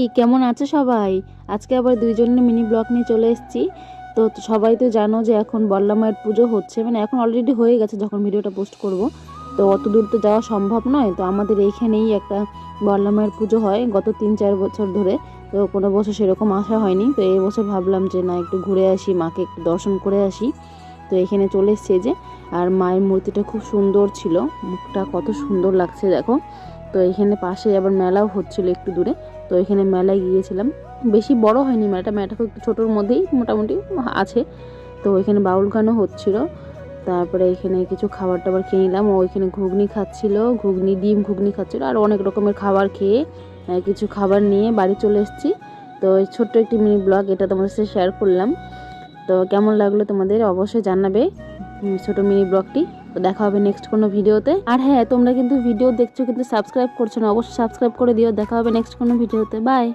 কি কেমন আছে সবাই? আজকে আবার দুইজনের মিনি ব্লগ নিয়ে চলে এসেছি। তো সবাই তো জানো যে এখন বল্লা মায়ের পুজো হচ্ছে, মানে এখন অলরেডি হয়ে গেছে যখন ভিডিওটা পোস্ট করব। তো অত দূর তো যাওয়া সম্ভব নয়, তো আমাদের এইখানেই একটা বল্লা মায়ের পুজো হয় গত 3-4 বছর ধরে। তো কোনো বছর সেরকম আসা হয়নি, তো এই বছর ভাবলাম যে না, একটু ঘুরে আসি, মাকে একটু দর্শন করে আসি। তো এখানে চলে এসছে যে, আর মায়ের মূর্তিটা খুব সুন্দর ছিল, মুখটা কত সুন্দর লাগছে দেখো। তো এখানে পাশে আবার মেলাও হচ্ছিল একটু দূরে, তো এখানে মেলায় গিয়েছিলাম। বেশি বড় হয়নি মেলাটা খুব একটু ছোটোর মধ্যেই মোটামুটি আছে। তো ওইখানে বাউল গানও হচ্ছিল। তারপরে এখানে কিছু খাবার টাবার খেয়ে নিলাম। ও ওইখানে ঘুগনি খাচ্ছিল, ডিম ঘুগনি খাচ্ছিল, আর অনেক রকমের খাবার খেয়ে কিছু খাবার নিয়ে বাড়ি চলে এসেছি। তো এই ছোট্ট একটি মিনি ব্লগ এটা তোমাদের সাথে শেয়ার করলাম। তো কেমন লাগলো তোমাদের অবশ্যই জানাবে ছোট মিনি ব্লগটি। তো দেখা হবে নেক্সট কোনো ভিডিওতে। আর হ্যাঁ, তোমরা কিন্তু ভিডিও দেখছো কিন্তু সাবস্ক্রাইব করছো না, অবশ্যই সাবস্ক্রাইব করে দিও। দেখা হবে নেক্সট কোনো ভিডিওতে। বাই।